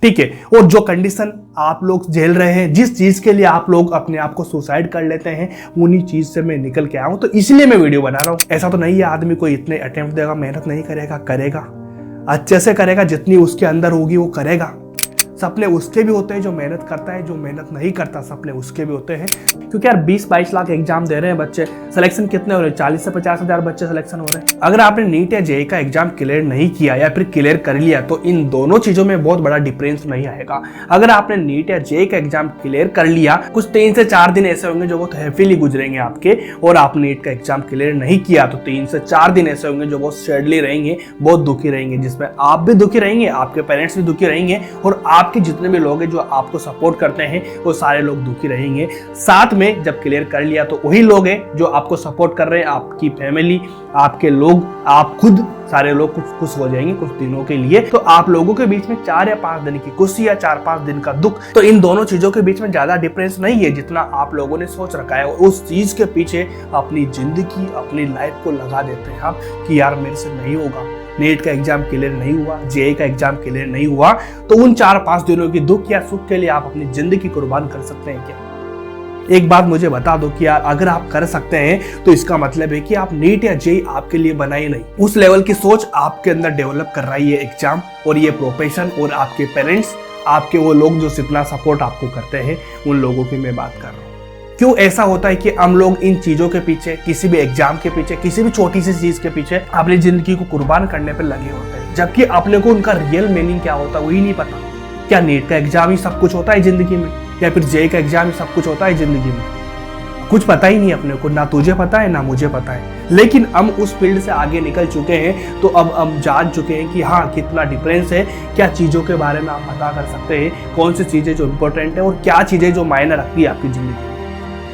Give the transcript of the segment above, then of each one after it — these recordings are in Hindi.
ठीक है। और जो कंडीशन आप लोग झेल रहे हैं, जिस चीज के लिए आप लोग अपने आप को सुसाइड कर लेते हैं, उन्हीं चीज से मैं निकल के आया हूं, तो इसलिए मैं वीडियो बना रहा हूं। ऐसा तो नहीं है आदमी कोई इतने अटेम्प्ट देगा, मेहनत नहीं करेगा, करेगा अच्छे से करेगा, जितनी उसके अंदर होगी वो करेगा। सपने उसके भी होते हैं जो मेहनत करता है, जो मेहनत नहीं करता सपने उसके भी होते हैं। क्योंकि यार 20-22 लाख एग्जाम दे रहे हैं बच्चे, सिलेक्शन कितने हो रहे हैं? 40 से 50 हजार बच्चे सिलेक्शन हो रहे हैं। अगर आपने नीट या जेईई का एग्जाम क्लियर नहीं किया या फिर क्लियर कर लिया तो इन दोनों चीजों में बहुत बड़ा डिफरेंस नहीं आएगा। अगर आपने नीट या जेईई का एग्जाम क्लियर कर लिया, कुछ 3 से 4 दिन ऐसे होंगे जो बहुत हैप्पीली गुजरेंगे आपके, और आप नीट का एग्जाम क्लियर नहीं किया तो 3 से 4 दिन ऐसे होंगे जो बहुत सैडली रहेंगे, बहुत दुखी रहेंगे, जिसमें आप भी दुखी रहेंगे, आपके पेरेंट्स भी दुखी रहेंगे, और आपके जितने भी लोग जो आपको सपोर्ट करते हैं वो सारे लोग दुखी रहेंगे। साथ में जब क्लियर कर लिया तो वही लोग हैं जो आपको सपोर्ट कर रहे हैं, आपकी फैमिली, आपके लोग, आप खुद, सारे लोग कुछ खुश हो जाएंगे कुछ दिनों के लिए। तो आप लोगों के बीच में 4 या 5 दिन की खुशी या 4-5 दिन का दुख, तो इन दोनों चीजों के बीच में ज्यादा डिफरेंस नहीं है जितना आप लोगों ने सोच रखा है। और उस चीज के पीछे अपनी जिंदगी, अपनी लाइफ को लगा देते हैं आप कि यार मेरे से नहीं होगा, नीट का एग्जाम क्लियर नहीं हुआ, जेईई का एग्जाम क्लियर नहीं हुआ, तो उन 4-5 दिनों की दुख या सुख के लिए आप अपनी जिंदगी कुर्बान कर सकते हैं क्या? एक बात मुझे बता दो कि यार अगर आप कर सकते हैं तो इसका मतलब है कि आप नीट या जेईई आपके लिए बनाई नहीं। उस लेवल की सोच आपके अंदर डेवलप कर रहा है ये एग्जाम और ये प्रोफेशन, और आपके पेरेंट्स, आपके वो लोग जो जितना सपोर्ट आपको करते हैं, उन लोगों की मैं बात कर रहा हूँ। क्यों ऐसा होता है कि हम लोग इन चीजों के पीछे, किसी भी एग्जाम के पीछे, किसी भी छोटी सी चीज के पीछे अपनी जिंदगी को कुर्बान करने पर लगे होते हैं, जबकि अपने को उनका रियल मीनिंग क्या होता है वही नहीं पता। क्या नीट का एग्जाम ही सब कुछ होता है जिंदगी में, या फिर जेईई का एग्जाम ही सब कुछ होता है जिंदगी में? कुछ पता ही नहीं अपने को, ना तुझे पता है ना मुझे पता है। लेकिन हम उस फील्ड से आगे निकल चुके हैं, तो अब हम जान चुके हैं कि हाँ कितना डिफरेंस है, क्या चीज़ों के बारे में आप पता कर सकते हैं, कौन सी चीज़ें जो इंपॉर्टेंट है और क्या चीज़ें जो मायने रखती है आपकी जिंदगी में।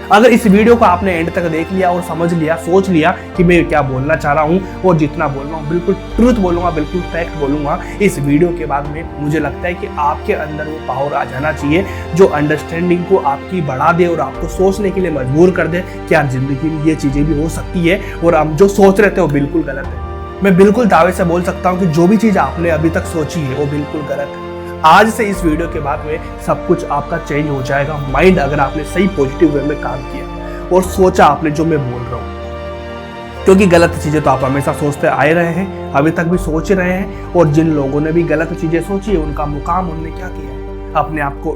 अगर इस वीडियो को आपने एंड तक देख लिया और समझ लिया, सोच लिया कि मैं क्या बोलना चाह रहा हूँ, और जितना बोल रहा हूँ बिल्कुल ट्रूथ बोलूंगा, बिल्कुल फैक्ट बोलूंगा, इस वीडियो के बाद में मुझे लगता है कि आपके अंदर वो पावर आ जाना चाहिए जो अंडरस्टैंडिंग को आपकी बढ़ा दे और आपको सोचने के लिए मजबूर कर दे कि यार जिंदगी में ये चीजें भी हो सकती है, और हम जो सोच रहे थे वो बिल्कुल गलत है। मैं बिल्कुल दावे से बोल सकता हूँ कि जो भी चीज आपने अभी तक सोची है वो बिल्कुल गलत है। आज से इस वीडियो के बाद में सब कुछ आपका चेंज हो जाएगा माइंड, अगर आपने सही पॉजिटिव वे में काम किया और सोचा आपने जो मैं बोल रहा हूँ। क्योंकि गलत चीजें तो आप हमेशा सोचते आए रहे हैं, अभी तक भी सोच रहे हैं, और जिन लोगों ने भी गलत चीजें सोची है उनका मुकाम उन्होंने क्या किया है, अपने आप को,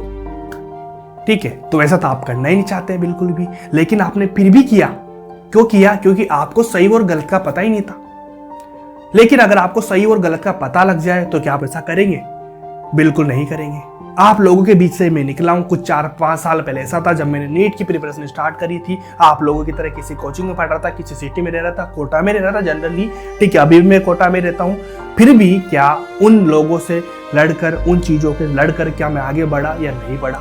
ठीक है। तो ऐसा तो आप करना ही नहीं चाहते बिल्कुल भी, लेकिन आपने फिर भी किया। क्यों किया? क्योंकि आपको सही और गलत का पता ही नहीं था। लेकिन अगर आपको सही और गलत का पता लग जाए तो क्या आप ऐसा करेंगे? बिल्कुल नहीं करेंगे। आप लोगों के बीच से मैं निकला हूं। कुछ 4-5 साल पहले ऐसा था जब मैंने नीट की प्रिपरेशन स्टार्ट करी थी। आप लोगों की तरह किसी कोचिंग में पढ़ रहा था, किसी सिटी में रह रहा था, कोटा में रह रहा था जनरली, ठीक है। अभी मैं कोटा में रहता हूँ। फिर भी क्या उन लोगों से लड़कर, उन चीजों के लड़कर क्या मैं आगे बढ़ा या नहीं बढ़ा?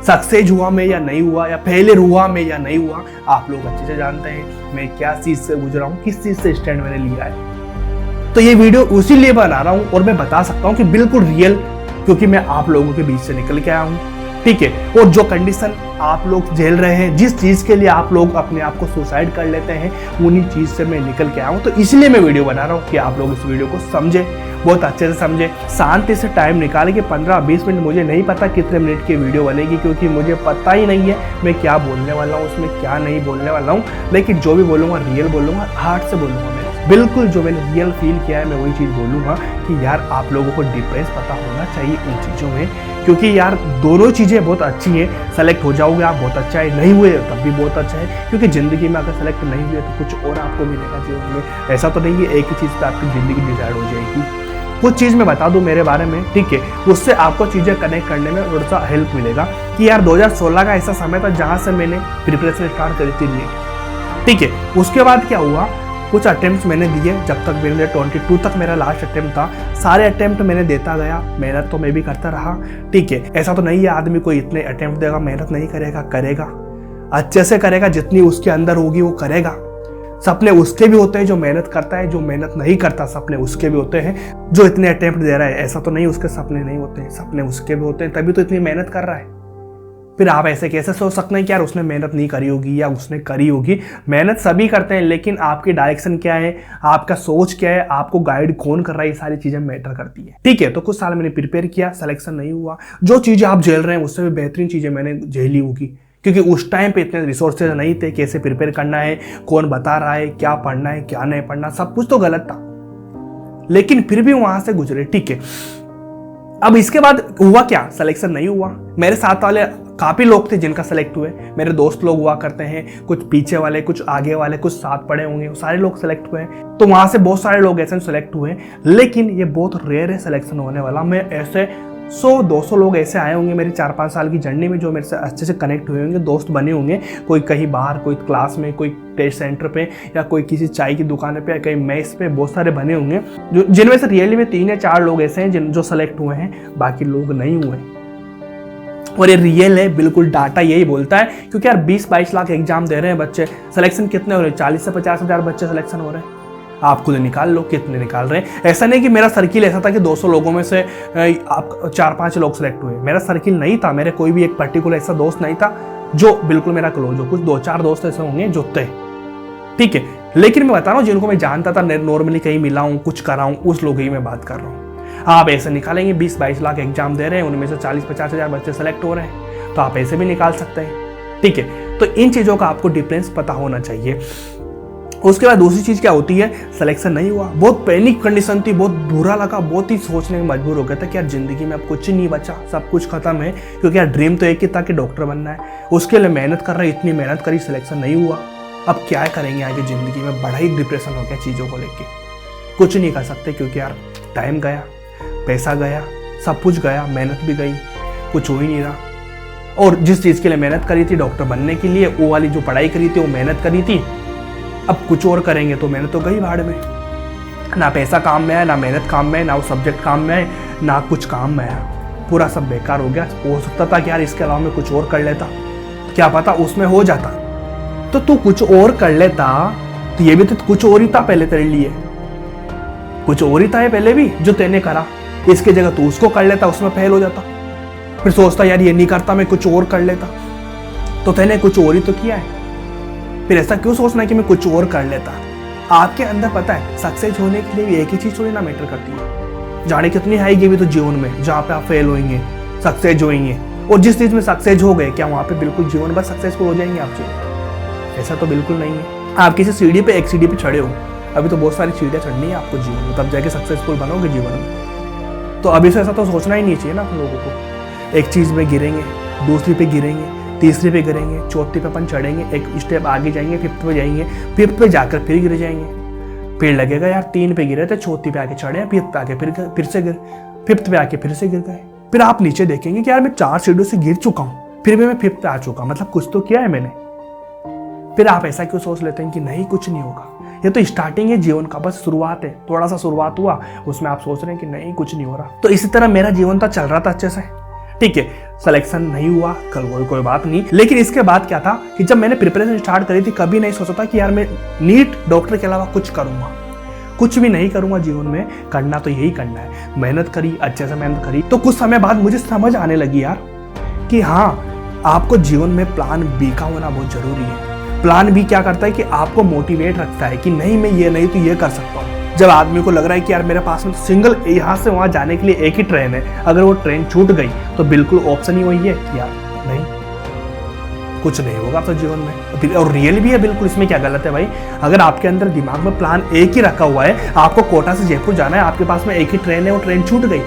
सक्सेस हुआ मैं या नहीं हुआ, या फेलियर हुआ मैं या नहीं हुआ? आप लोग अच्छे से जानते हैं मैं क्या चीज से गुजरा हूँ, किस चीज से स्टैंड मैंने लिया है। तो ये वीडियो उसी लिए बना रहा हूँ, और मैं बता सकता हूँ कि बिल्कुल रियल, क्योंकि मैं आप लोगों के बीच से निकल के आया हूँ, ठीक है। और जो कंडीशन आप लोग झेल रहे हैं, जिस चीज के लिए आप लोग अपने आप को सुसाइड कर लेते हैं, उन्हीं चीज से मैं निकल के आया हूँ। तो इसलिए मैं वीडियो बना रहा हूँ कि आप लोग इस वीडियो को समझे, बहुत अच्छे से समझे, शांति से टाइम निकाल के 15-20 मिनट, मुझे नहीं पता कितने मिनट की वीडियो बनेगी, क्योंकि मुझे पता ही नहीं है मैं क्या बोलने वाला हूँ, उसमें क्या नहीं बोलने वाला हूँ। लेकिन जो भी बोलूँगा रियल बोलूँगा, हार्ट से बोलूँगा। मैं बिल्कुल जो मैंने रियल फील किया है मैं वही चीज़ बोलूँगा कि यार आप लोगों को डिफरेंस पता होना चाहिए इन चीज़ों में, क्योंकि यार दोनों चीज़ें बहुत अच्छी हैं। सेलेक्ट हो जाओगे आप, बहुत अच्छा है, नहीं हुए तब भी बहुत अच्छा है, क्योंकि ज़िंदगी में अगर सेलेक्ट नहीं हुए तो कुछ और आपको मिलेगा जीवन में। ऐसा तो नहीं है एक ही चीज़ पर आपकी ज़िंदगी डिसाइड हो जाएगी। कुछ चीज़ मैं बता दूं मेरे बारे में, ठीक है, उससे आपको चीज़ें कनेक्ट करने में थोड़ा सा हेल्प मिलेगा कि यार 2016 का ऐसा समय था जहाँ से मैंने प्रिपरेशन स्टार्ट करी थी नीट, ठीक है। उसके बाद क्या हुआ, कुछ अटेम्प्ट मैंने दिए, जब तक मेरे 22 तक मेरा लास्ट अटेम्प्ट था। सारे अटेम्प्ट मैंने देता गया, मेहनत तो मैं भी करता रहा, ठीक है। ऐसा तो नहीं है आदमी कोई इतने अटेम्प्ट देगा मेहनत नहीं करेगा, करेगा अच्छे से करेगा, जितनी उसके अंदर होगी वो करेगा। सपने उसके भी होते हैं जो मेहनत करता है, जो मेहनत नहीं करता सपने उसके भी होते हैं। जो इतने अटेम्प्ट दे रहा है ऐसा तो नहीं उसके सपने नहीं होते हैं, सपने उसके भी होते हैं, तभी तो इतनी मेहनत कर रहा है। फिर आप ऐसे कैसे सोच सकते हैं कि यार उसने मेहनत नहीं करी होगी या उसने करी होगी। मेहनत सभी करते हैं, लेकिन आपकी डायरेक्शन क्या है, आपका सोच क्या है, आपको गाइड कौन कर रहा है, ये सारी चीजें मैटर करती है। ठीक है, तो कुछ साल मैंने प्रिपेयर किया, सिलेक्शन नहीं हुआ। जो चीजें आप झेल रहे हैं उससे भी बेहतरीन चीजें मैंने झेली होगी, क्योंकि उस टाइम पे इतने रिसोर्सेज नहीं थे, कैसे प्रिपेयर करना है, कौन बता रहा है, क्या पढ़ना है क्या नहीं पढ़ना, सब कुछ तो गलत था, लेकिन फिर भी वहां से गुजरे। ठीक है, अब इसके बाद हुआ क्या, सिलेक्शन नहीं हुआ। मेरे साथ वाले काफी लोग थे जिनका सेलेक्ट हुए, मेरे दोस्त लोग हुआ करते हैं, कुछ पीछे वाले, कुछ आगे वाले, कुछ साथ पड़े होंगे, सारे लोग सेलेक्ट हुए। तो वहां से बहुत सारे लोग ऐसे सेलेक्ट हुए, लेकिन ये बहुत रेयर है सिलेक्शन होने वाला। मैं ऐसे 100-200 लोग ऐसे आए होंगे मेरी 4-5 साल की जर्नी में, जो मेरे से अच्छे से कनेक्ट हुए होंगे, दोस्त बने होंगे, कोई कहीं बाहर, कोई क्लास में, कोई टेस्ट सेंटर पे, या कोई किसी चाय की दुकान पे, या कहीं मेस पे, बहुत सारे बने होंगे, जो जिनमें से रियली में 3 या 4 लोग ऐसे हैं जो सेलेक्ट हुए हैं, बाकी लोग नहीं हुए। और ये रियल है, बिल्कुल डाटा यही बोलता है, क्योंकि यार 20-22 लाख एग्जाम दे रहे हैं बच्चे, सिलेक्शन कितने हो रहे हैं, 40 से 50 हज़ार बच्चे सिलेक्शन हो रहे हैं। आप खुद निकाल लो कितने निकाल रहे हैं। ऐसा नहीं कि मेरा सर्किल ऐसा था कि 200 लोगों में से आप 4-5 लोग सिलेक्ट हुए, मेरा सर्किल नहीं था, मेरे कोई भी एक पर्टिकुलर ऐसा दोस्त नहीं था जो बिल्कुल मेरा क्लोज हो। कुछ 2-4 दोस्त ऐसे होंगे जो थे, ठीक है, लेकिन मैं बता रहा हूँ जिनको मैं जानता था, नॉर्मली कहीं मिला हूँ, कुछ करा हूँ, उस लोगों ही मैं बात कर रहा हूँ। आप ऐसे निकालेंगे, 20-22 लाख एग्जाम दे रहे हैं, उनमें से 40-50 हज़ार बच्चे सेलेक्ट हो रहे हैं, तो आप ऐसे भी निकाल सकते हैं। ठीक है, तो इन चीज़ों का आपको डिफरेंस पता होना चाहिए। उसके बाद दूसरी चीज़ क्या होती है, सिलेक्शन नहीं हुआ, बहुत पैनिक कंडीशन थी, बहुत बुरा लगा, बहुत ही सोचने में मजबूर हो गया था कि यार ज़िंदगी में अब कुछ नहीं बचा, सब कुछ खत्म है, क्योंकि यार ड्रीम तो एक ही था कि डॉक्टर बनना है, उसके लिए मेहनत कर रहे, इतनी मेहनत करी, सिलेक्शन नहीं हुआ, अब क्या करेंगे आगे ज़िंदगी में। बड़ा ही डिप्रेशन हो गया चीज़ों को लेके, कुछ नहीं कर सकते, क्योंकि यार टाइम गया, पैसा गया, सब कुछ गया, मेहनत भी गई, कुछ हो ही नहीं रहा। और जिस चीज़ के लिए मेहनत करी थी डॉक्टर बनने के लिए, वो वाली जो पढ़ाई करी थी, वो मेहनत करी थी, अब कुछ और करेंगे तो मेहनत तो गई भाड़ में, ना पैसा काम में आया, ना मेहनत काम में आया, ना वो सब्जेक्ट काम में आए, ना कुछ काम में आया, पूरा सब बेकार हो गया। हो सकता था कि यार इसके अलावा मैं कुछ और कर लेता, क्या पता उसमें हो जाता, तो तू कुछ और कर लेता, तो ये भी तो कुछ और ही था पहले तेरे लिए, कुछ और ही था ये पहले भी जो तैने करा, इसके जगह तू उसको कर लेता, उसमें फेल हो जाता, फिर सोचता यार ये नहीं करता, मैं कुछ और कर लेता, तो तैने कुछ और ही तो किया है, फिर ऐसा क्यों सोचना है कि मैं कुछ और कर लेता। आपके अंदर पता है सक्सेस होने के लिए भी एक ही चीज थोड़ी ना मैटर करती है, जाने कितनी आएगी भी तो जीवन में जहाँ पे आप फेल होंगे, सक्सेस होंगे, और जिस चीज में सक्सेस हो गए, क्या वहाँ पे बिल्कुल जीवन भर सक्सेसफुल हो जाएंगे आप जीवन? ऐसा तो बिल्कुल नहीं है। आप किसी सीढ़ी पे, एक सीढ़ी पे चढ़े हो, अभी तो बहुत सारी सीढ़ियाँ चढ़नी है आपको जीवन में, तब जाके सक्सेसफुल बनोगे जीवन में। तो अभी से ऐसा तो सोचना ही नहीं चाहिए ना आप लोगों को। एक चीज में गिरेंगे, दूसरी पे गिरेंगे, तीसरे पे गिरेंगे, चौथी पे अपन चढ़ेंगे, एक स्टेप आगे जाएंगे, 5th पे जाएंगे, 5th पे जाकर फिर गिर जाएंगे, फिर लगेगा यार 3 पे गिरे थे, चौथी पे आके चढ़े, 5th पे आके फिर से गिर, 5th पे आके फिर से गिर गए, फिर आप नीचे देखेंगे कि यार मैं 4 सीढ़ियों से गिर चुका हूँ, फिर भी मैं 5th पे आ चुका, मतलब कुछ तो किया है मैंने। फिर आप ऐसा क्यों सोच लेते हैं कि नहीं कुछ नहीं होगा, ये तो स्टार्टिंग है जीवन का, बस शुरुआत है, थोड़ा सा शुरुआत हुआ, उसमें आप सोच रहे हैं कि नहीं कुछ नहीं हो रहा। तो इसी तरह मेरा जीवन तो चल रहा था अच्छे से, ठीक है, सिलेक्शन नहीं हुआ, कल कोई बात नहीं, लेकिन इसके बाद क्या था कि जब मैंने प्रिपरेशन स्टार्ट करी थी, कभी नहीं सोचा था कि यार मैं नीट डॉक्टर के अलावा कुछ करूंगा, कुछ भी नहीं करूंगा जीवन में, करना तो यही करना है। मेहनत करी, अच्छे से मेहनत करी, तो कुछ समय बाद मुझे समझ आने लगी यार कि हाँ, आपको जीवन में प्लान बी का होना बहुत जरूरी है। प्लान बी क्या करता है कि आपको मोटिवेट रखता है कि नहीं मैं ये नहीं तो ये कर सकता हूँ। जब आदमी को लग रहा है कि यार मेरे पास में सिंगल यहाँ से वहाँ जाने के लिए एक ही ट्रेन है, अगर वो ट्रेन छूट गई तो बिल्कुल ऑप्शन ही वही है कि यार नहीं, कुछ नहीं होगा तो जीवन में। और रियल भी है बिल्कुल, इसमें क्या गलत है भाई। अगर आपके अंदर दिमाग में प्लान एक ही रखा हुआ है, आपको कोटा से जयपुर जाना है, आपके पास में एक ही ट्रेन है, वो ट्रेन छूट गई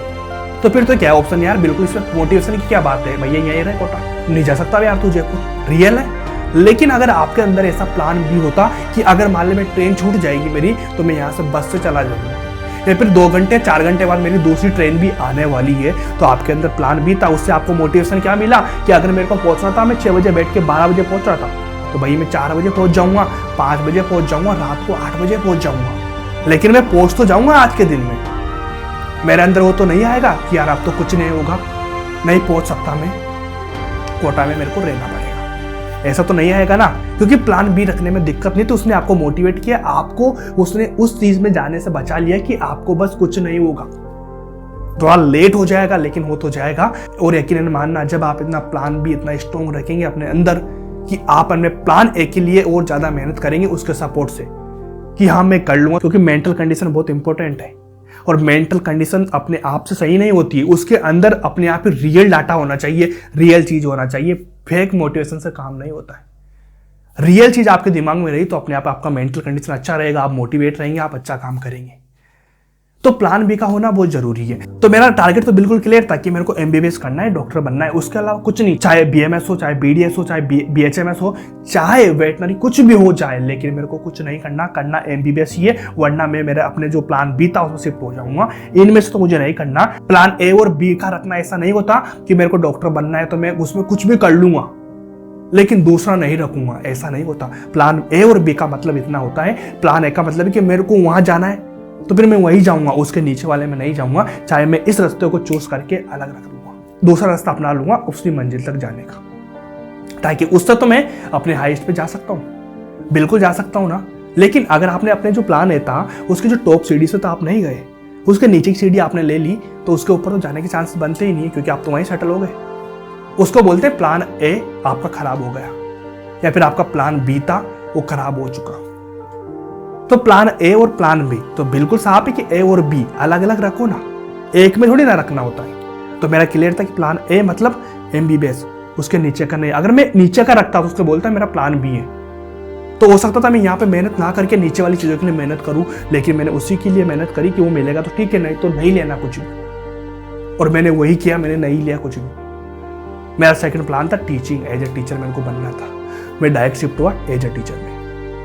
तो फिर तो क्या ऑप्शन यार, बिल्कुल इसमें मोटिवेशन की क्या बात है, भैया यहीं रहे कोटा, नहीं जा सकता यार तू जयपुर, रियल है। लेकिन अगर आपके अंदर ऐसा प्लान भी होता कि अगर मान लो मैं ट्रेन छूट जाएगी मेरी, तो मैं यहाँ से बस से चला जाऊंगा, या फिर 2 घंटे 4 घंटे बाद मेरी दूसरी ट्रेन भी आने वाली है, तो आपके अंदर प्लान भी था। उससे आपको मोटिवेशन क्या मिला कि अगर मेरे को पहुंचना था, मैं 6 बजे बैठ के 12 बजे पहुंच रहा था, तो भाई मैं 4 बजे पहुंच जाऊंगा, 5 बजे पहुंच जाऊंगा, रात को 8 बजे पहुंच जाऊंगा, लेकिन मैं पहुंच तो जाऊंगा आज के दिन में। मेरे अंदर वो तो नहीं आएगा कि यार अब तो कुछ नहीं होगा, नहीं पहुंच सकता मैं, कोटा में मेरे को रहना पड़ेगा, ऐसा तो नहीं आएगा ना, क्योंकि प्लान बी रखने में दिक्कत नहीं। तो उसने आपको मोटिवेट किया, आपको उसने उस चीज में जाने से बचा लिया कि आपको बस कुछ नहीं होगा, थोड़ा लेट हो जाएगा लेकिन हो तो जाएगा। और यकीनन मानना, जब आप इतना प्लान भी इतना स्ट्रॉन्ग रखेंगे अपने अंदर कि आप अपने प्लान ए के लिए और ज्यादा मेहनत करेंगे उसके सपोर्ट से कि हाँ मैं कर लूंगा, क्योंकि मेंटल कंडीशन बहुत इंपॉर्टेंट है। और मेंटल कंडीशन अपने आप से सही नहीं होती है, उसके अंदर अपने आप ही रियल डाटा होना चाहिए, रियल चीज होना चाहिए। फेक मोटिवेशन से काम नहीं होता है। रियल चीज आपके दिमाग में रही तो अपने आप आपका मेंटल कंडीशन अच्छा रहेगा, आप मोटिवेट रहेंगे, आप अच्छा काम करेंगे। तो प्लान बी का होना बहुत जरूरी है। तो मेरा टारगेट तो बिल्कुल क्लियर था कि मेरे को एमबीबीएस करना है, डॉक्टर बनना है, उसके अलावा कुछ नहीं। चाहे बीएमएस हो, चाहे बीडीएस हो, चाहे बीएचएमएस हो, चाहे वेटनरी, कुछ भी हो जाए, लेकिन मेरे को कुछ नहीं करना एमबीबीएस ही है, वरना मैं मेरे अपने जो प्लान बी था उसमें शिफ्ट हो जाऊंगा। इनमें से तो मुझे नहीं करना। प्लान ए और बी का रखना ऐसा नहीं होता कि मेरे को डॉक्टर बनना है तो मैं उसमें कुछ भी कर लूंगा लेकिन दूसरा नहीं रखूंगा, ऐसा नहीं होता। प्लान ए और बी का मतलब इतना होता है, प्लान ए का मतलब है कि मेरे को वहां जाना है तो फिर मैं वही जाऊंगा, उसके नीचे वाले में नहीं जाऊंगा। चाहे मैं इस रास्ते को चूज करके अलग रख लूंगा, दूसरा रास्ता अपना लूंगा उसी मंजिल तक जाने का, ताकि उससे तो मैं अपने हाईएस्ट पे जा सकता हूँ, बिल्कुल जा सकता हूँ ना। लेकिन अगर आपने अपने जो प्लान ए था उसकी जो टॉप सीढ़ी से तो आप नहीं गए, उसके नीचे की सीढ़ी आपने ले ली, तो उसके ऊपर तो जाने के चांसेस बनते ही नहीं है, क्योंकि आप तो वहीं सेटल हो गए। उसको बोलते हैं प्लान ए आपका खराब हो गया, या फिर आपका प्लान बी था वो खराब हो चुका। तो प्लान ए और प्लान बी तो बिल्कुल साफ है कि ए और बी अलग अलग रखो ना, एक में थोड़ी ना रखना होता है। तो मेरा क्लियर था कि प्लान ए मतलब एमबीबीएस, उसके नीचे का नहीं। अगर मैं नीचे का रखता तो उसको बोलता मेरा प्लान बी है, तो हो सकता था मैं यहाँ पे मेहनत ना करके नीचे वाली चीजों के लिए मेहनत करूं, लेकिन मैंने उसी के लिए मेहनत करी कि वो मिलेगा तो ठीक है, नहीं तो नहीं लेना कुछ भी। और मैंने वही किया, मैंने नहीं लिया कुछ भी। मेरा सेकंड प्लान था टीचिंग, एज ए टीचर मेरे को बनना था। मैं डायरेक्ट शिफ्ट हुआ एज ए टीचर में।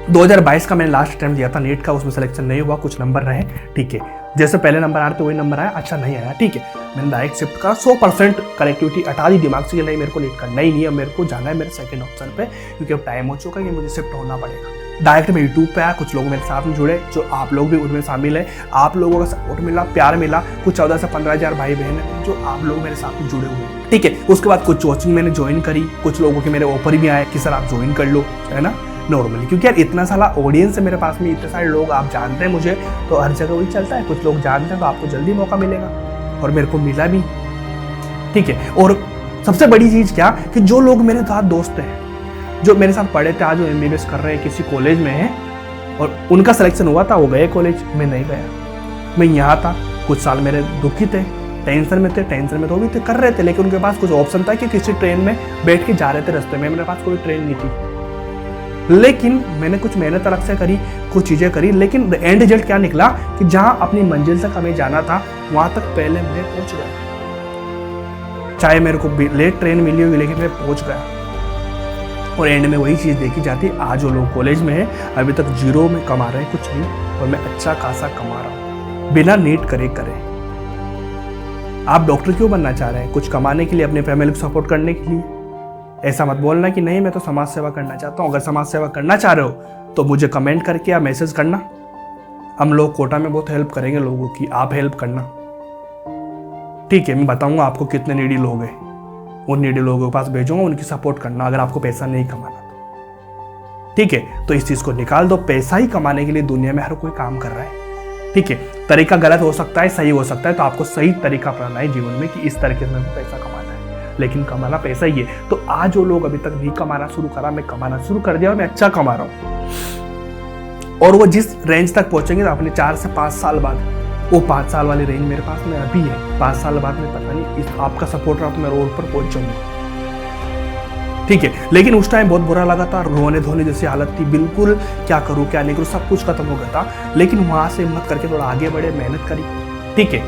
2022 का मैंने लास्ट अटेम्प्ट दिया था नीट का, उसमें सिलेक्शन नहीं हुआ, कुछ नंबर रहे, ठीक है, जैसे पहले नंबर आ रहे थे वही नंबर आया, अच्छा नहीं आया, ठीक है। मैंने डायरेक्ट शिफ्ट करा, 100% कनेक्टिविटी हटा दी दिमाग से कि नहीं मेरे को नीट करना ही नहीं है, मेरे को जाना है मेरे सेकंड ऑप्शन पे, क्योंकि अब टाइम हो चुका है कि मुझे शिफ्ट होना पड़ेगा। डायरेक्ट मैं यूट्यूब पे आया, कुछ लोग मेरे साथ में जुड़े, जो आप लोग भी उनमें शामिल है। आप लोगों का सपोर्ट मिला, प्यार मिला, कुछ 14 से 15,000 भाई बहन हैं जो आप लोग मेरे साथ में जुड़े हुए हैं, ठीक है। उसके बाद कुछ कोचिंग मैंने ज्वाइन करी, कुछ लोगों के मेरे ऑफर भी आए कि सर आप ज्वाइन कर लो, है ना, नॉर्मली, क्योंकि यार इतना सारा ऑडियंस है मेरे पास में, इतने सारे लोग आप जानते हैं मुझे, तो हर जगह वही चलता है, कुछ लोग जानते हैं तो आपको जल्दी मौका मिलेगा, और मेरे को मिला भी, ठीक है। और सबसे बड़ी चीज क्या कि जो लोग मेरे साथ दोस्त हैं, जो मेरे साथ पढ़े थे, आज वो एमबीबीएस कर रहे हैं, किसी कॉलेज में है और उनका सिलेक्शन हुआ था, वो गए कॉलेज, मैं नहीं गया। मैं यहाँ था, कुछ साल मेरे दुखी थे, टेंशन में थे, टेंशन में तो भी थे, कर रहे थे, लेकिन उनके पास कुछ ऑप्शन था कि किसी ट्रेन में बैठ के जा रहे थे रास्ते में, मेरे पास कोई ट्रेन नहीं थी। लेकिन मैंने कुछ मेहनत अलग से करी, कुछ चीज़ें करी, लेकिन एंड रिजल्ट क्या निकला कि जहाँ अपनी मंजिल तक हमें जाना था वहाँ तक पहले मैं पहुँच गया। चाहे मेरे को लेट ट्रेन मिली होगी लेकिन मैं पहुँच गया। और एंड में वही चीज़ देखी जाती, आज वो लोग कॉलेज में है, अभी तक जीरो में कमा रहे हैं, कुछ नहीं, और मैं अच्छा खासा कमा रहा हूँ बिना नीट करे। आप डॉक्टर क्यों बनना चाह रहे हैं? कुछ कमाने के लिए, अपने फैमिली को सपोर्ट करने के लिए। ऐसा मत बोलना कि नहीं मैं तो समाज सेवा करना चाहता हूँ। अगर समाज सेवा करना चाह रहे हो तो मुझे कमेंट करके या मैसेज करना, हम लोग कोटा में बहुत हेल्प करेंगे लोगों की, आप हेल्प करना, ठीक है। मैं बताऊंगा आपको कितने नीडी लोग हैं, उन नीडी लोगों के पास भेजूंगा, उनकी सपोर्ट करना, अगर आपको पैसा नहीं कमाना तो, ठीक है। तो इस चीज को निकाल दो, पैसा ही कमाने के लिए दुनिया में हर कोई काम कर रहा है, ठीक है। तरीका गलत हो सकता है, सही हो सकता है, तो आपको सही तरीका अपनाना है जीवन में कि इस तरीके से मेरे को पैसा कमाना है, लेकिन कमाना पैसा ही है। तो आज जो लोग अभी तक नहीं कमाना शुरू करा, मैं कमाना शुरू कर दिया और मैं अच्छा कमा रहा हूँ। और वो जिस रेंज तक पहुंचेंगे तो अपने 4 से 5 साल बाद, वो 5 साल वाली रेंज मेरे पास में अभी है, 5 साल बाद में पता नहीं, इस आपका सपोर्ट रहा तो मैं रोड पर पहुंच जाऊंगा, ठीक है। लेकिन उस टाइम बहुत बुरा लगा था, रोने धोने जैसी हालत थी, बिल्कुल क्या करूँ क्या नहीं करूँ, सब कुछ खत्म हो गया था। लेकिन वहां से हिम्मत करके थोड़ा आगे बढ़े, मेहनत करी, ठीक है,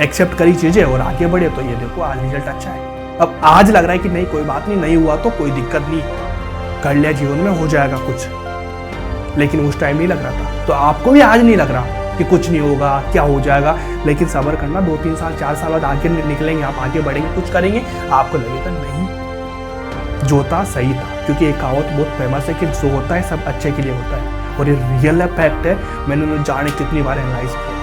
एक्सेप्ट करी चीजें और आगे बढ़े, तो ये देखो आज रिजल्ट अच्छा है। अब आज लग रहा है कि नहीं कोई बात नहीं हुआ तो कोई दिक्कत नहीं, कर लिया, जीवन में हो जाएगा कुछ, लेकिन उस टाइम नहीं लग रहा था। तो आपको भी आज नहीं लग रहा कि कुछ नहीं होगा, क्या हो जाएगा, लेकिन सब्र करना, 2-3 साल 4 साल बाद आगे निकलेंगे, आप आगे बढ़ेंगे, कुछ करेंगे, आपको लगेगा नहीं जो था सही था। क्योंकि एक कहावत बहुत फेमस है कि जो होता है सब अच्छे के लिए होता है, और ये रियल फैक्ट है, मैंने जाने कितनी बार एनालाइज किया।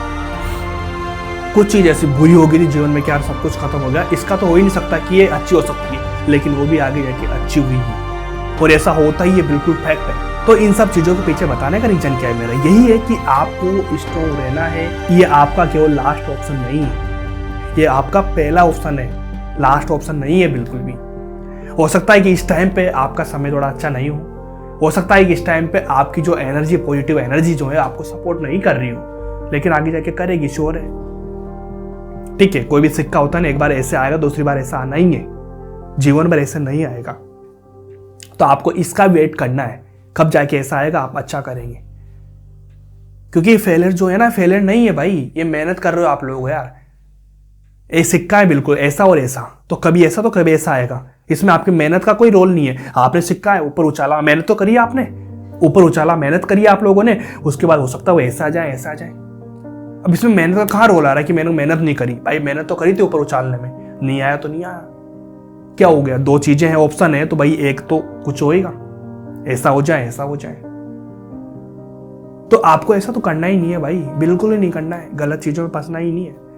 कुछ चीज़ ऐसी बुरी हो गई थी जीवन में कि यार सब कुछ खत्म हो गया, इसका तो हो ही नहीं सकता कि ये अच्छी हो सकती है, लेकिन वो भी आगे जाके अच्छी हुई है, और ऐसा होता ही है, बिल्कुल फैक्ट है। तो इन सब चीज़ों के पीछे बताने का रीजन क्या है मेरा, यही है कि आपको स्ट्रॉन्ग रहना है, ये आपका केवल लास्ट ऑप्शन नहीं है, ये आपका पहला ऑप्शन है, लास्ट ऑप्शन नहीं है बिल्कुल भी। हो सकता है कि इस टाइम पे आपका समय थोड़ा अच्छा नहीं हो सकता है कि इस टाइम पे आपकी जो एनर्जी, पॉजिटिव एनर्जी जो है आपको सपोर्ट नहीं कर रही हो, लेकिन आगे जाके करेगी, श्योर है। ठीक है, कोई भी सिक्का होता है ना, एक बार ऐसे आएगा, दूसरी बार ऐसा आना ही है, जीवन भर ऐसे नहीं आएगा। तो आपको इसका वेट करना है, कब जाके ऐसा आएगा, आप अच्छा करेंगे। क्योंकि फेलियर जो है ना, फेलियर नहीं है भाई, ये मेहनत कर रहे हो आप लोग यार। ये सिक्का है बिल्कुल, ऐसा और ऐसा, तो कभी ऐसा तो कभी ऐसा आएगा। इसमें आपकी मेहनत का कोई रोल नहीं है। आपने सिक्का है, ऊपर उछाला, मेहनत तो करी आपने, ऊपर उछाला, मेहनत करी आप लोगों ने, उसके बाद हो सकता है वो ऐसा आ जाए, ऐसा आ जाए। अब इसमें मेहनत का कहाँ रोल आ रहा है कि मैंने मेहनत नहीं करी? भाई मेहनत तो करी थी ऊपर उछालने में, नहीं आया तो नहीं आया, क्या हो गया? दो चीजें हैं, ऑप्शन है, तो भाई एक तो कुछ होएगा, ऐसा हो जाए, ऐसा हो जाए। तो आपको ऐसा तो करना ही नहीं है भाई, बिल्कुल ही नहीं करना है, गलत चीजों में फंसना ही नहीं है।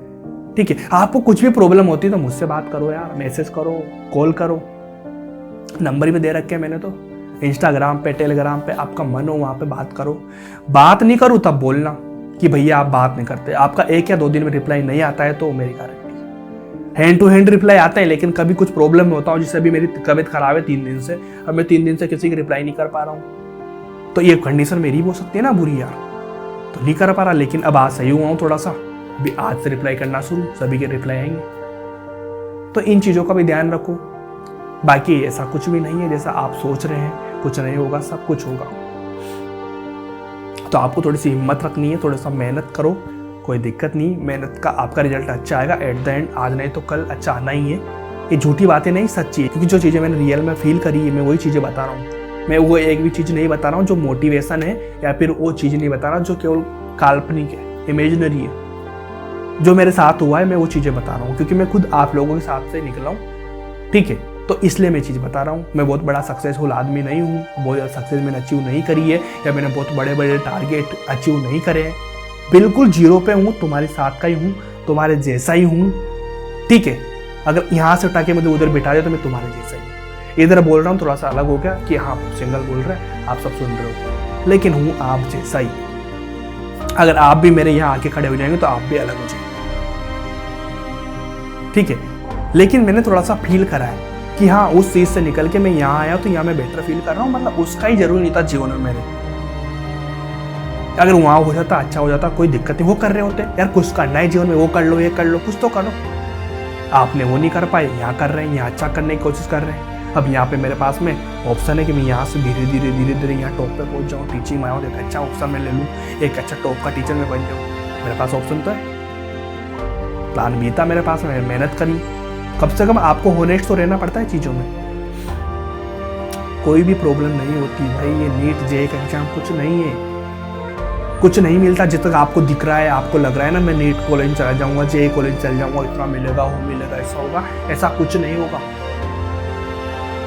ठीक है, आपको कुछ भी प्रॉब्लम होती है तो मुझसे बात करो यार, मैसेज करो, कॉल करो, नंबर भी दे रखे हैं मैंने तो, इंस्टाग्राम पे, टेलीग्राम पे, आपका मन हो वहां पे बात करो। बात नहीं करूँ तब बोलना कि भैया आप बात नहीं करते। आपका 1 या 2 दिन में रिप्लाई नहीं आता है तो मेरी गारंटी है। हैंड टू हैंड रिप्लाई आता है, लेकिन कभी कुछ प्रॉब्लम में होता हूँ, जैसे अभी मेरी तबीयत खराब है 3 दिन से, अब मैं 3 दिन से किसी की रिप्लाई नहीं कर पा रहा हूँ, तो ये कंडीशन मेरी भी हो सकती है ना बुरी यार, तो नहीं कर पा रहा। लेकिन अब आज सही हुआ हूँ थोड़ा सा, अभी आज से रिप्लाई करना शुरू, सभी के रिप्लाई आएंगे। तो इन चीज़ों का भी ध्यान रखो। बाकी ऐसा कुछ भी नहीं है जैसा आप सोच रहे हैं, कुछ नहीं होगा, सब कुछ होगा। तो आपको थोड़ी सी हिम्मत रखनी है, थोड़ा सा मेहनत करो, कोई दिक्कत नहीं, मेहनत का आपका रिजल्ट अच्छा आएगा एट द एंड। आज नहीं तो कल अच्छा आना ही है। ये झूठी बातें नहीं, सच्ची है, क्योंकि जो चीज़ें मैंने रियल में फील करी है, मैं वही चीज़ें बता रहा हूँ। मैं वो एक भी चीज़ नहीं बता रहा हूँ जो मोटिवेशन है, या फिर वो चीज़ नहीं बता रहा जो केवल काल्पनिक है, इमेजिनरी है। जो मेरे साथ हुआ है मैं वो चीज़ें बता रहा हूँ, क्योंकि मैं खुद आप लोगों के साथ से निकला हूँ। ठीक है, तो इसलिए मैं चीज़ बता रहा हूँ। मैं बहुत बड़ा सक्सेसफुल आदमी नहीं हूँ, बहुत ज़्यादा सक्सेस मैंने अचीव नहीं करी है, या मैंने बहुत बड़े बड़े टारगेट अचीव नहीं करे हैं। बिल्कुल जीरो पे हूँ, तुम्हारे साथ का ही हूँ, तुम्हारे जैसा ही हूँ। ठीक है, अगर यहाँ से उठा के मुझे उधर बिठा दे तो मैं तुम्हारे जैसा ही हूँ। इधर बोल रहा हूँ थोड़ा सा अलग हो गया कि हाँ सिंगल बोल रहा है, आप सब सुन रहे हो, लेकिन हूँ आप जैसा ही। अगर आप भी मेरे यहाँ आके खड़े हो जाएंगे तो आप भी अलग हो जाएंगे। ठीक है, लेकिन मैंने थोड़ा सा फील करा है कि हाँ उस चीज से निकल के मैं यहाँ आया तो यहाँ मैं बेटर फील कर रहा हूँ। मतलब उसका ही जरूरी नहीं था जीवन में मेरे, अगर वहां हो जाता अच्छा हो जाता, कोई दिक्कत नहीं। वो कर रहे होते यार, कुछ करना है जीवन में, वो कर लो, ये कर लो, कुछ तो करो। आपने वो नहीं कर पाए, यहाँ कर रहे हैं, यहाँ अच्छा करने की कोशिश कर रहे हैं। अब यहाँ पे मेरे पास में ऑप्शन है कि मैं यहाँ से धीरे धीरे यहाँ टॉप पे पहुंच जाऊँ, टीचिंग में आऊँ, एक अच्छा ऑप्शन मैं ले लूँ, एक अच्छा टॉप का टीचर में बन जाऊँ। मेरे पास ऑप्शन तो है, प्लान भी था मेरे पास में, मेहनत करी। कम से कम आपको होनेस्ट तो रहना पड़ता है चीज़ों में। कोई भी प्रॉब्लम नहीं होती भाई, ये नीट जे का एग्जाम कुछ नहीं है, कुछ नहीं मिलता। जिस तक आपको दिख रहा है, आपको लग रहा है ना मैं नीट कॉलेज चला जाऊंगा, जे कॉलेज चल जाऊंगा, इतना मिलेगा, वो मिलेगा, ऐसा होगा, ऐसा कुछ नहीं होगा।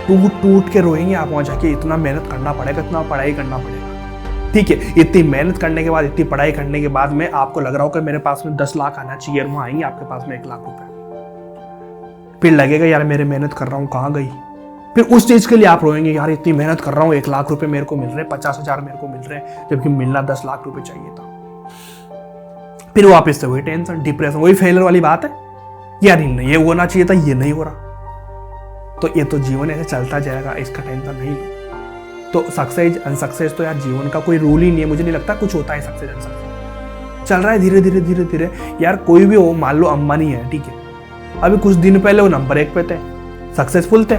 टूट टूट के रोएंगे आप वहाँ जाके, इतना मेहनत करना पड़ेगा, इतना पढ़ाई करना पड़ेगा। ठीक है, इतनी मेहनत करने के बाद, इतनी पढ़ाई करने के बाद में आपको लग रहा हो कि मेरे पास में 10 लाख आना चाहिए, वहाँ आएंगे आपके पास में 1 लाख रुपए। फिर लगेगा यार मेरे मेहनत कर रहा हूँ कहाँ गई। फिर उस चीज के लिए आप रोएंगे, यार इतनी मेहनत कर रहा हूँ, 1 लाख रुपए मेरे को मिल रहे हैं, 50,000 मेरे को मिल रहे हैं, जबकि मिलना 10 लाख रुपए चाहिए था। फिर वापस से वही टेंशन, डिप्रेशन, वही फेलियर वाली बात है, यार ये होना चाहिए था, ये नहीं हो रहा। तो ये तो जीवन ऐसे चलता जाएगा, इसका टेंशन नहीं लो। तो सक्सेस अनसक्सेस तो यार जीवन का कोई रूल ही नहीं है, मुझे नहीं लगता कुछ होता है सक्सेस अनसक्सेस। चल रहा है धीरे धीरे धीरे धीरे। यार कोई भी हो, मान लो अंबानी है, ठीक है, अभी कुछ दिन पहले वो नंबर 1 पे थे, सक्सेसफुल थे,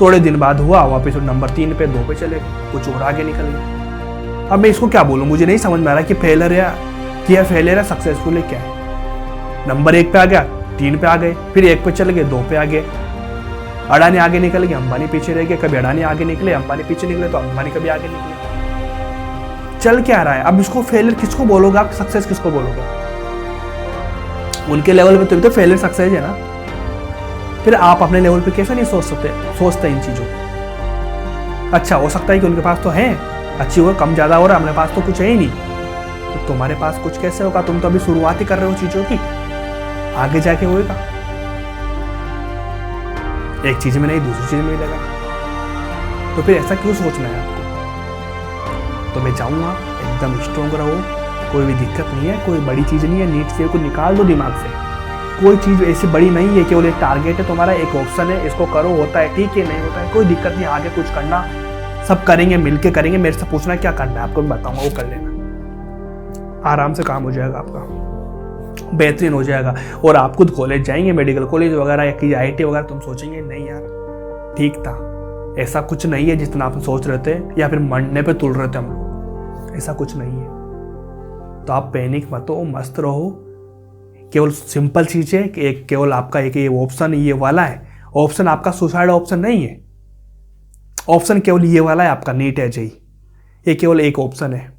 थोड़े दिन बाद हुआ वापस नंबर 3 पे 2 पे चले गए, कुछ और आगे निकल गए। अब मैं इसको क्या बोलूं, मुझे नहीं समझ में आ रहा कि फेलियर है, फेलियर है, सक्सेसफुल है, क्या है। नंबर 1 पे आ गया, 3 पे आ गए, फिर 1 पे चले गए, 2 पे आ गए। अडानी आगे निकल गए, अंबानी पीछे रह गए, कभी अडानी आगे निकले, अंबानी पीछे निकले, तो अंबानी कभी आगे निकले। चल क्या रहा है? अब इसको फेलियर किसको बोलोगे आप, सक्सेस किसको बोलोगे? उनके लेवल पे तो फेलियर सक्सेस है ना। फिर आप अपने लेवल पे कैसे नहीं सोचते इन चीजों को। अच्छा हो सकता है कि उनके पास तो है, अच्छी हो, कम ज्यादा हो रहा है, हमारे पास तो कुछ है ही नहीं, तो तुम्हारे पास कुछ कैसे होगा? तुम तो अभी शुरुआत ही कर रहे हो चीजों की, आगे जाके होएगा। एक चीज में नहीं, दूसरी चीज में मिलेगा, तो फिर ऐसा क्यों सोचना है आपको? तो मैं चाहूंगा एकदम स्ट्रॉन्ग रहो, कोई भी दिक्कत नहीं है, कोई बड़ी चीज नहीं है, नीट से को निकाल दो दिमाग से, कोई चीज़ ऐसी बड़ी नहीं है, केवल एक टारगेट है तुम्हारा, एक ऑप्शन है, इसको करो, होता है ठीक है, नहीं होता है कोई दिक्कत नहीं, आगे कुछ करना सब करेंगे, मिलके करेंगे। मेरे से पूछना क्या करना है आपको, मैं बताऊंगा, वो कर लेना, आराम से काम हो जाएगा आपका, बेहतरीन हो जाएगा। और आप खुद कॉलेज जाएंगे, मेडिकल कॉलेज वगैरह या कि IIT वगैरह, तुम सोचेंगे नहीं यार ठीक था, ऐसा कुछ नहीं है जितना आप सोच रहे थे या फिर मरने पे तुल रहे थे हम लोग, ऐसा कुछ नहीं है। तो आप पैनिक मत हो, मस्त रहो। केवल सिंपल चीज़ है कि एक केवल आपका एक ये ऑप्शन ये वाला है, ऑप्शन आपका सुसाइड ऑप्शन नहीं है, ऑप्शन केवल ये वाला है आपका नीट है जेई, ये केवल एक ऑप्शन है,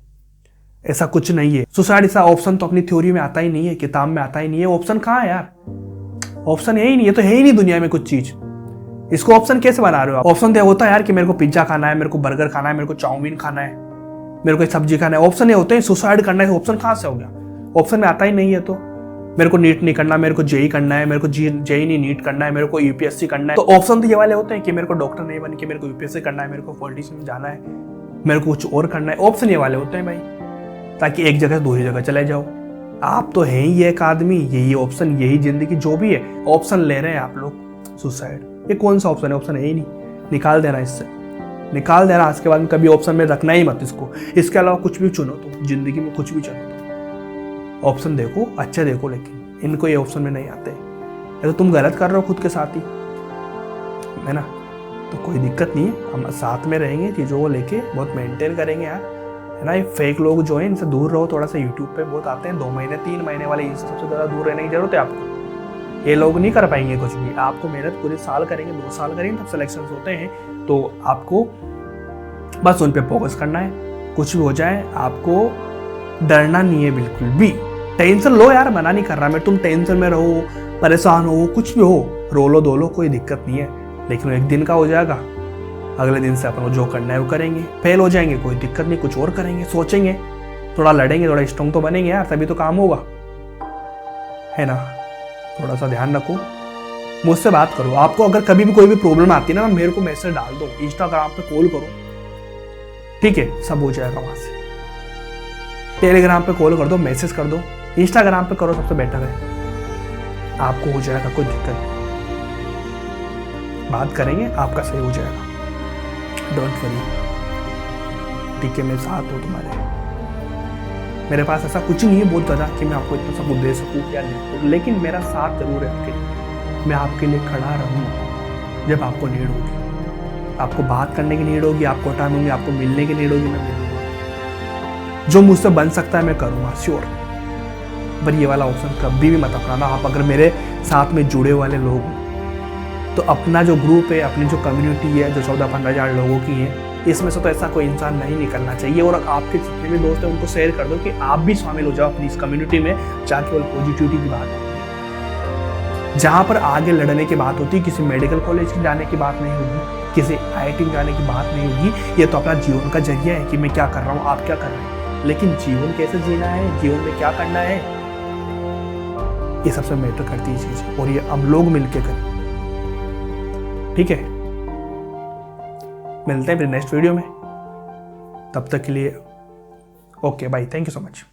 ऐसा कुछ नहीं है। सुसाइड ऐसा ऑप्शन तो अपनी थ्योरी में आता ही नहीं है, किताब में आता ही नहीं है। ऑप्शन कहाँ है यार, ऑप्शन है ही नहीं, ये तो है ही नहीं दुनिया में कुछ चीज, इसको ऑप्शन कैसे बना रहे हो आप? ऑप्शन तो होता है यार कि मेरे को पिज्जा खाना है, मेरे को बर्गर खाना है, मेरे को चाउमीन खाना है, मेरे को सब्जी खाना है, ऑप्शन ये होते हैं। सुसाइड करना है, ऑप्शन कहाँ से हो गया? ऑप्शन में आता ही नहीं है। तो मेरे को नीट नहीं करना, मेरे को जेई करना है, मेरे को जेई नहीं नीट करना है, मेरे को यूपीएससी करना है, तो ऑप्शन तो ये वाले होते हैं कि मेरे को डॉक्टर नहीं बन के मेरे को यूपीएससी करना है, मेरे को पॉलिटिशियन में जाना है, मेरे को कुछ और करना है, ऑप्शन ये वाले होते हैं भाई, ताकि एक जगह से दूसरी जगह चले जाओ। आप तो हैं ही एक आदमी, यही ऑप्शन, यही जिंदगी जो भी है, ऑप्शन ले रहे हैं आप लोग। सुसाइड ये कौन सा ऑप्शन है? ऑप्शन है ही नहीं, निकाल देना, इससे निकाल देना। आज के बाद में कभी ऑप्शन में रखना ही मत इसको। इसके अलावा कुछ भी चुनो, तो जिंदगी में कुछ भी चुनो, तो ऑप्शन देखो, अच्छे देखो, लेकिन इनको ये ऑप्शन में नहीं आते। या तो तुम गलत कर रहे हो खुद के साथ ही, है ना, तो कोई दिक्कत नहीं है, हम साथ में रहेंगे, चीज़ों को लेके बहुत मेंटेन करेंगे यार, है ना। ये फेक लोग जो है इनसे दूर रहो थोड़ा सा। यूट्यूब पे बहुत आते हैं 2 महीने 3 महीने वाले, इनसे सबसे ज़्यादा दूर रहने की जरूरत है आपको। ये लोग नहीं कर पाएंगे कुछ भी, आपको मेहनत पूरे साल करेंगे, 2 साल करेंगे, तब सिलेक्शन होते हैं। तो आपको बस उन पे फोकस करना है, कुछ भी हो जाए आपको डरना नहीं है बिल्कुल भी। टेंशन लो यार, मना नहीं कर रहा मैं, तुम टेंशन में रहो, परेशान हो, कुछ भी हो, रो लो, धो लो, कोई दिक्कत नहीं है, लेकिन एक दिन का हो जाएगा। अगले दिन से अपन को जो करना है वो करेंगे। फेल हो जाएंगे कोई दिक्कत नहीं, कुछ और करेंगे, सोचेंगे, थोड़ा लड़ेंगे, थोड़ा स्ट्रॉन्ग तो बनेंगे यार, तभी तो काम होगा, है ना। थोड़ा सा ध्यान रखो, मुझसे बात करो। आपको अगर कभी भी कोई भी प्रॉब्लम आती है ना, मेरे को मैसेज डाल दो, इंस्टाग्राम पे कॉल करो, ठीक है, सब हो जाएगा वहां से। टेलीग्राम पे कॉल कर दो, मैसेज कर दो, इंस्टाग्राम पे करो, सबसे बेटर है, आपको हो जाएगा, कोई दिक्कत नहीं, बात करेंगे, आपका सही हो जाएगा, डोंट वरी, ठीक है, मैं साथ हूँ तुम्हारे। मेरे पास ऐसा कुछ नहीं है बहुत ज़्यादा कि मैं आपको इतना सब दे सकूँ या नहीं, लेकिन मेरा साथ जरूर है आपके लिए। मैं आपके लिए खड़ा रहूँगा जब आपको नीड होगी, आपको बात करने की नीड होगी, आपको टाइम होगी, आपको मिलने की नीड होगी, मैं मिलूंगा। जो मुझसे बन सकता है मैं करूँगा, श्योर। पर ये वाला ऑप्शन कभी भी मत अपनाना। आप अगर मेरे साथ में जुड़े वाले लोग हो तो अपना जो ग्रुप है, अपनी जो कम्युनिटी है, जो 14-15 हज़ार लोगों की है, इसमें से तो ऐसा कोई इंसान नहीं निकलना चाहिए। और आपके जितने भी दोस्त हैं उनको शेयर कर दो कि आप भी शामिल हो जाओ अपनी इस कम्युनिटी में, जहाँ केवल पॉजिटिविटी की बात है, जहाँ पर आगे लड़ने की बात होती है, किसी मेडिकल कॉलेज जाने की बात नहीं होगी, किसी IIT में जाने की बात नहीं होगी। ये तो अपना जीवन का जरिया है कि मैं क्या कर रहा हूँ, आप क्या कर रहे हैं, लेकिन जीवन कैसे जीना है, जीवन में क्या करना है, ये सबसे मैटर करती है चीज़, और ये हम लोग मिलके करें, ठीक है। मिलते हैं फिर नेक्स्ट वीडियो में, तब तक के लिए okay bye, thank you so much.